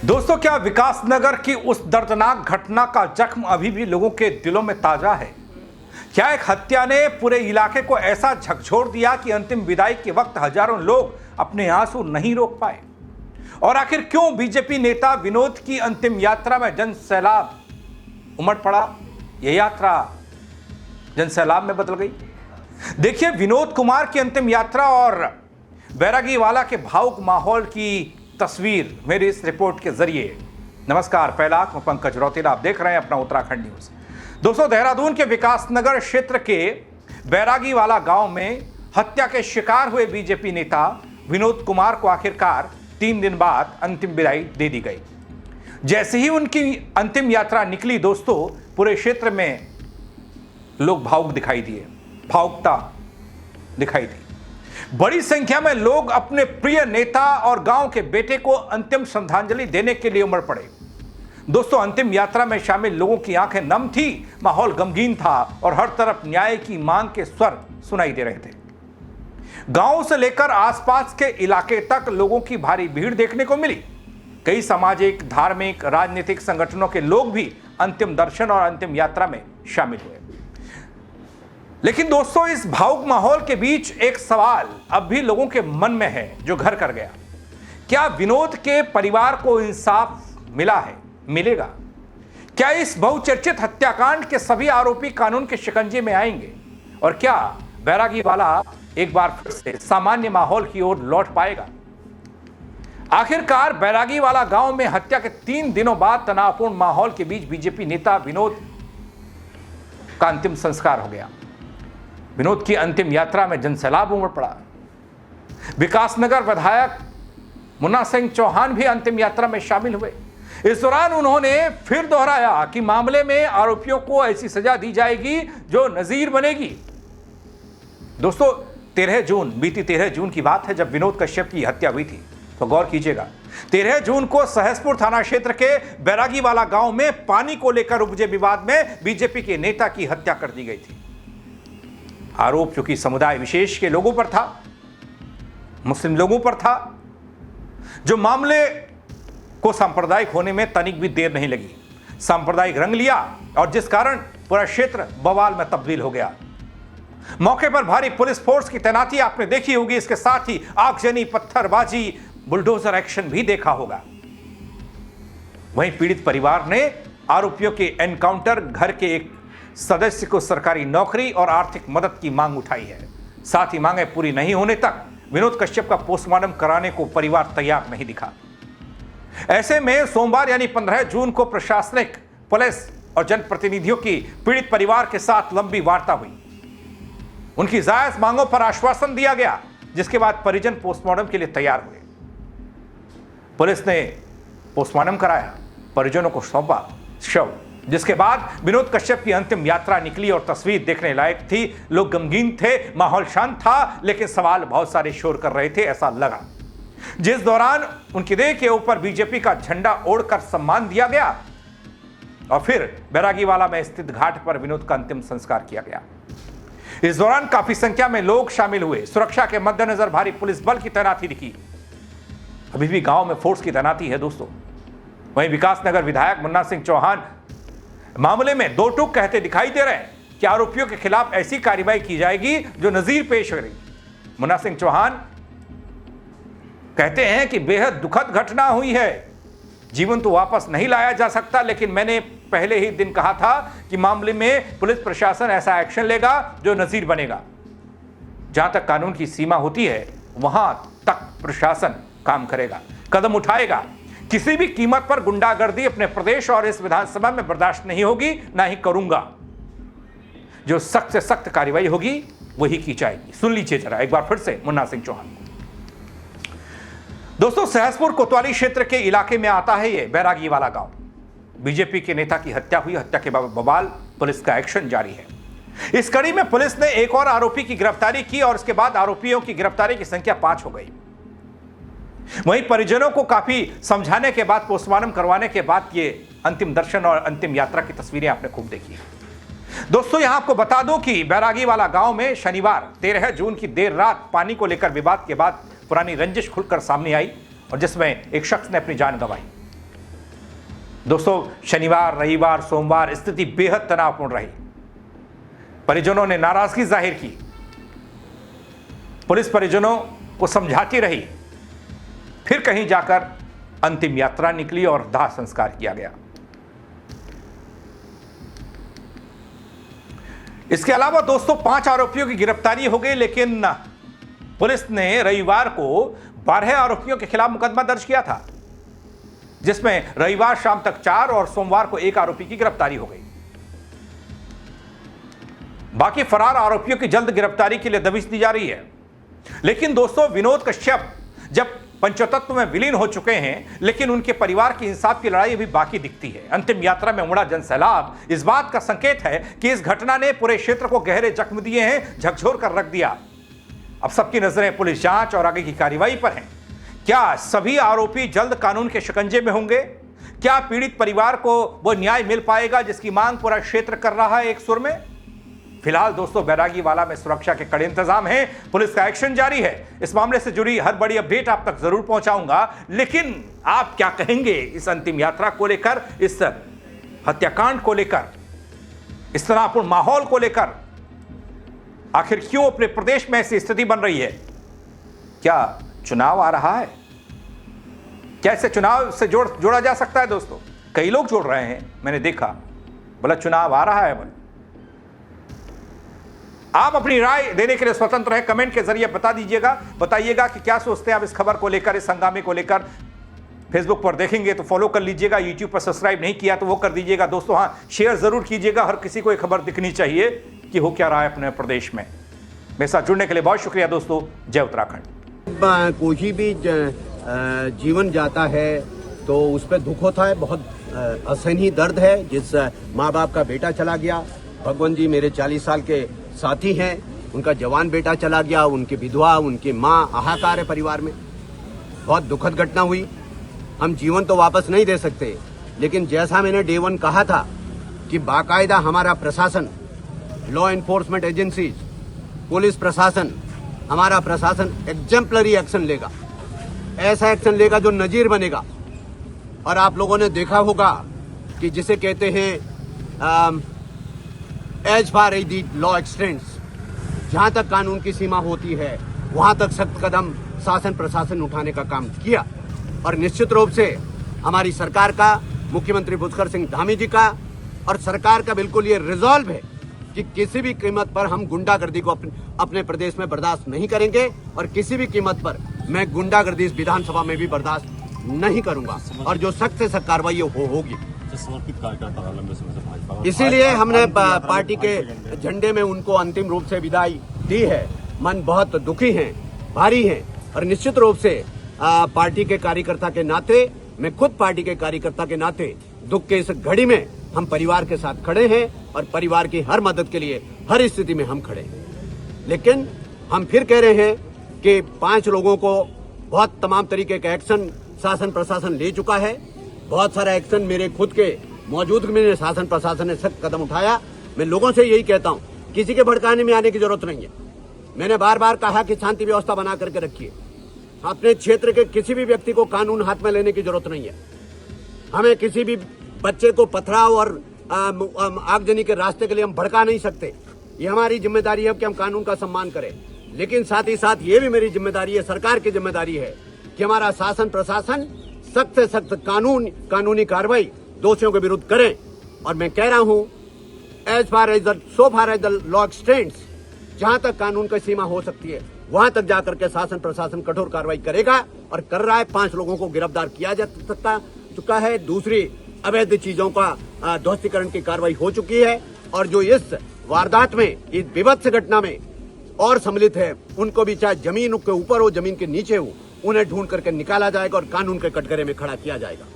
दोस्तों, क्या विकासनगर की उस दर्दनाक घटना का जख्म अभी भी लोगों के दिलों में ताजा है? क्या एक हत्या ने पूरे इलाके को ऐसा झकझोर दिया कि अंतिम विदाई के वक्त हजारों लोग अपने आंसू नहीं रोक पाए? और आखिर क्यों बीजेपी नेता विनोद की अंतिम यात्रा में जन सैलाब उमड़ पड़ा? यह यात्रा जन सैलाब में बदल गई। देखिए, विनोद कुमार की अंतिम यात्रा और बैरागीवाला के भावुक माहौल की तस्वीर मेरी इस रिपोर्ट के जरिए। नमस्कार, पहला मैं पंकज रौतेला, आप देख रहे हैं अपना उत्तराखंड न्यूज। दोस्तों, देहरादून के विकासनगर क्षेत्र के बैरागीवाला गांव में हत्या के शिकार हुए बीजेपी नेता विनोद कुमार को आखिरकार 3 दिन बाद अंतिम विदाई दे दी गई। जैसे ही उनकी अंतिम यात्रा निकली, दोस्तों, पूरे क्षेत्र में लोग भावुक दिखाई दिए, भावुकता दिखाई दी। बड़ी संख्या में लोग अपने प्रिय नेता और गांव के बेटे को अंतिम श्रद्धांजलि देने के लिए उमड़ पड़े। दोस्तों, अंतिम यात्रा में शामिल लोगों की आंखें नम थी, माहौल गमगीन था और हर तरफ न्याय की मांग के स्वर सुनाई दे रहे थे। गांव से लेकर आसपास के इलाके तक लोगों की भारी भीड़ देखने को मिली। कई सामाजिक, धार्मिक, राजनीतिक संगठनों के लोग भी अंतिम दर्शन और अंतिम यात्रा में शामिल हुए। लेकिन दोस्तों, इस भावुक माहौल के बीच एक सवाल अब भी लोगों के मन में है जो घर कर गया। क्या विनोद के परिवार को इंसाफ मिला है, मिलेगा? क्या इस बहुचर्चित हत्याकांड के सभी आरोपी कानून के शिकंजे में आएंगे? और क्या बैरागीवाला एक बार फिर से सामान्य माहौल की ओर लौट पाएगा? आखिरकार बैरागीवाला गांव में हत्या के 3 दिनों बाद तनावपूर्ण माहौल के बीच बीजेपी नेता विनोद का अंतिम संस्कार हो गया। विनोद की अंतिम यात्रा में जनसैलाब उमड़ पड़ा। विकासनगर विधायक मुन्ना सिंह चौहान भी अंतिम यात्रा में शामिल हुए। इस दौरान उन्होंने फिर दोहराया कि मामले में आरोपियों को ऐसी सजा दी जाएगी जो नजीर बनेगी। दोस्तों, बीती 13 जून की बात है जब विनोद कश्यप की हत्या हुई थी। तो गौर कीजिएगा, 13 जून को सहसपुर थाना क्षेत्र के बैरागीवाला गांव में पानी को लेकर उपजे विवाद में बीजेपी के नेता की हत्या कर दी गई थी। आरोप चूंकि समुदाय विशेष के लोगों पर था, मुस्लिम लोगों पर था, जो मामले को सांप्रदायिक होने में तनिक भी देर नहीं लगी, सांप्रदायिक रंग लिया और जिस कारण पूरा क्षेत्र बवाल में तब्दील हो गया। मौके पर भारी पुलिस फोर्स की तैनाती आपने देखी होगी। इसके साथ ही आगजनी, पत्थरबाजी, बुलडोजर एक्शन भी देखा होगा। वहीं पीड़ित परिवार ने आरोपियों के एनकाउंटर, घर के एक सदस्य को सरकारी नौकरी और आर्थिक मदद की मांग उठाई है। साथ ही मांगें पूरी नहीं होने तक विनोद कश्यप का पोस्टमार्टम कराने को परिवार तैयार नहीं दिखा। ऐसे में सोमवार यानी 15 जून को प्रशासनिक, पुलिस और जनप्रतिनिधियों की पीड़ित परिवार के साथ लंबी वार्ता हुई। उनकी जायज मांगों पर आश्वासन दिया गया, जिसके बाद परिजन पोस्टमार्टम के लिए तैयार हुए। पुलिस ने पोस्टमार्टम कराया, परिजनों को सौंपा शव, जिसके बाद विनोद कश्यप की अंतिम यात्रा निकली और तस्वीर देखने लायक थी। लोग गमगीन थे, माहौल शांत था, लेकिन सवाल बहुत सारे शोर कर रहे थे, ऐसा लगा। जिस दौरान उनकी देह के ऊपर बीजेपी का झंडा ओढ़कर सम्मान दिया गया और फिर बैरागीवाला में स्थित घाट पर विनोद का अंतिम संस्कार किया गया। इस दौरान काफी संख्या में लोग शामिल हुए। सुरक्षा के मद्देनजर भारी पुलिस बल की तैनाती दिखी। अभी भी गांव में फोर्स की तैनाती है दोस्तों। वहीं विकासनगर विधायक मुन्ना सिंह चौहान मामले में दो टूक कहते दिखाई दे रहे हैं कि आरोपियों के खिलाफ ऐसी कार्रवाई की जाएगी जो नजीर पेश करेगी। मुन्ना सिंह चौहान कहते हैं कि बेहद दुखद घटना हुई है। जीवन तो वापस नहीं लाया जा सकता, लेकिन मैंने पहले ही दिन कहा था कि मामले में पुलिस प्रशासन ऐसा एक्शन लेगा जो नजीर बनेगा। जहां तक कानून की सीमा होती है, वहां तक प्रशासन काम करेगा, कदम उठाएगा। किसी भी कीमत पर गुंडागर्दी अपने प्रदेश और इस विधानसभा में बर्दाश्त नहीं होगी, ना ही करूंगा। जो सख्त से सख्त कार्रवाई होगी वही की जाएगी। सुन लीजिए जरा एक बार फिर से मुन्ना सिंह चौहान को। दोस्तों, सहसपुर कोतवाली क्षेत्र के इलाके में आता है ये बैरागीवाला गांव। बीजेपी के नेता की हत्या हुई। हत्या के बवाल, पुलिस का एक्शन जारी है। इस कड़ी में पुलिस ने एक और आरोपी की गिरफ्तारी की और इसके बाद आरोपियों की गिरफ्तारी की संख्या 5 हो गई। वहीं परिजनों को काफी समझाने के बाद, पोस्टमार्टम करवाने के बाद ये अंतिम दर्शन और अंतिम यात्रा की तस्वीरें आपने खूब देखी। दोस्तों, यहां आपको बता दूं कि बैरागीवाला गांव में शनिवार 13 जून की देर रात पानी को लेकर विवाद के बाद पुरानी रंजिश खुलकर सामने आई और जिसमें एक शख्स ने अपनी जान गंवाई। दोस्तों, शनिवार, रविवार, सोमवार स्थिति बेहद तनावपूर्ण रही। परिजनों ने नाराजगी जाहिर की, पुलिस परिजनों को समझाती रही, फिर कहीं जाकर अंतिम यात्रा निकली और दाह संस्कार किया गया। इसके अलावा दोस्तों 5 आरोपियों की गिरफ्तारी हो गई, लेकिन पुलिस ने रविवार को 12 आरोपियों के खिलाफ मुकदमा दर्ज किया था, जिसमें रविवार शाम तक 4 और सोमवार को 1 आरोपी की गिरफ्तारी हो गई। बाकी फरार आरोपियों की जल्द गिरफ्तारी के लिए दबिश दी जा रही है। लेकिन दोस्तों, विनोद कश्यप जब पंचतत्व में विलीन हो चुके हैं, लेकिन उनके परिवार की इंसाफ की लड़ाई अभी बाकी दिखती है। अंतिम यात्रा में उमड़ा जनसैलाब इस बात का संकेत है कि इस घटना ने पूरे क्षेत्र को गहरे जख्म दिए हैं, झकझोर कर रख दिया। अब सबकी नजरें पुलिस जांच और आगे की कार्रवाई पर हैं। क्या सभी आरोपी जल्द कानून के शिकंजे में होंगे? क्या पीड़ित परिवार को वो न्याय मिल पाएगा जिसकी मांग पूरा क्षेत्र कर रहा है एक सुर में? फिलहाल दोस्तों, बैरागीवाला में सुरक्षा के कड़े इंतजाम हैं, पुलिस का एक्शन जारी है। इस मामले से जुड़ी हर बड़ी अपडेट आप तक जरूर पहुंचाऊंगा। लेकिन आप क्या कहेंगे इस अंतिम यात्रा को लेकर, इस हत्याकांड को लेकर, इस तनावपूर्ण माहौल को लेकर? आखिर क्यों अपने प्रदेश में ऐसी स्थिति बन रही है? क्या चुनाव आ रहा है? क्या इसे चुनाव से जोड़ा जा सकता है? दोस्तों, कई लोग जोड़ रहे हैं, मैंने देखा, बोला चुनाव आ रहा है। बोले आप अपनी राय देने के लिए स्वतंत्र हैं, कमेंट के जरिए बता दीजिएगा, बताइएगा कि क्या सोचते हैं आप इस खबर को लेकर, इस हंगामे को लेकर। फेसबुक पर देखेंगे तो फॉलो कर लीजिएगा, यूट्यूब पर सब्सक्राइब नहीं किया तो वो कर दीजिएगा। दोस्तों हाँ, शेयर जरूर कीजिएगा, हर किसी को ये खबर दिखनी चाहिए कि हो क्या रहा है अपने प्रदेश में। मेरे साथ जुड़ने के लिए बहुत शुक्रिया दोस्तों। जय उत्तराखंड। कोई भी जीवन जाता है तो उस पर दुख होता है, बहुत असहनीय दर्द है। जिस माँ बाप का बेटा चला गया, भगवान जी मेरे 40 साल के साथी हैं, उनका जवान बेटा चला गया, उनकी विधवा, उनकी माँ, हाहाकार है परिवार में। बहुत दुखद घटना हुई। हम जीवन तो वापस नहीं दे सकते, लेकिन जैसा मैंने डे 1 कहा था कि बाकायदा हमारा प्रशासन, लॉ एनफोर्समेंट एजेंसीज, पुलिस प्रशासन, हमारा प्रशासन एग्जेम्पलरी एक्शन लेगा, ऐसा एक्शन लेगा जो नजीर बनेगा। और आप लोगों ने देखा होगा कि जिसे कहते हैं as far as the law extends, जहां तक कानून की सीमा होती है वहां तक सख्त कदम शासन प्रशासन उठाने का काम किया। और निश्चित रूप से हमारी सरकार का, मुख्यमंत्री पुष्कर सिंह धामी जी का और सरकार का बिल्कुल ये रिजॉल्व है कि किसी भी कीमत पर हम गुंडागर्दी को अपने प्रदेश में बर्दाश्त नहीं करेंगे, और किसी भी कीमत पर मैं गुंडागर्दी इस विधानसभा में भी बर्दाश्त नहीं करूंगा, और जो सख्त से सख्त कार्रवाई होगी। इसीलिए हमने पार्टी के झंडे में उनको अंतिम रूप से विदाई दी है। मन बहुत दुखी है, भारी है, और निश्चित रूप से पार्टी के कार्यकर्ता के नाते, मैं खुद पार्टी के कार्यकर्ता के नाते दुख के इस घड़ी में हम परिवार के साथ खड़े हैं, और परिवार की हर मदद के लिए हर स्थिति में हम खड़े हैं। लेकिन हम फिर कह रहे हैं कि 5 लोगों को बहुत तमाम तरीके का एक्शन शासन प्रशासन ले चुका है। बहुत सारा एक्शन मेरे खुद के मौजूदगी में शासन प्रशासन ने सख्त कदम उठाया। मैं लोगों से यही कहता हूं, किसी के भड़काने में आने की जरूरत नहीं है। मैंने बार बार कहा कि शांति व्यवस्था बना करके रखिए। अपने क्षेत्र के किसी भी व्यक्ति को कानून हाथ में लेने की जरूरत नहीं है। हमें किसी भी बच्चे को पथराव और आगजनी के रास्ते के लिए हम भड़का नहीं सकते। ये हमारी जिम्मेदारी है कि हम कानून का सम्मान करें, लेकिन साथ ही साथ ये भी मेरी जिम्मेदारी है, सरकार की जिम्मेदारी है कि हमारा शासन प्रशासन सख्त से सख्त कानूनी कार्रवाई दोषियों के विरुद्ध करें। और मैं कह रहा हूं, as far as the law extends, जहां तक कानून की सीमा हो सकती है वहां तक जाकर के शासन प्रशासन कठोर कार्रवाई करेगा, और कर रहा है। 5 लोगों को गिरफ्तार किया जा चुका है। दूसरी अवैध चीजों का ध्वस्तीकरण की कार्रवाई हो चुकी है, और जो इस वारदात में, इस विभत्स घटना में और सम्मिलित है, उनको भी चाहे जमीन के ऊपर हो, जमीन के नीचे हो, उन्हें ढूंढ करके निकाला जाएगा और कानून के कटघरे में खड़ा किया जाएगा।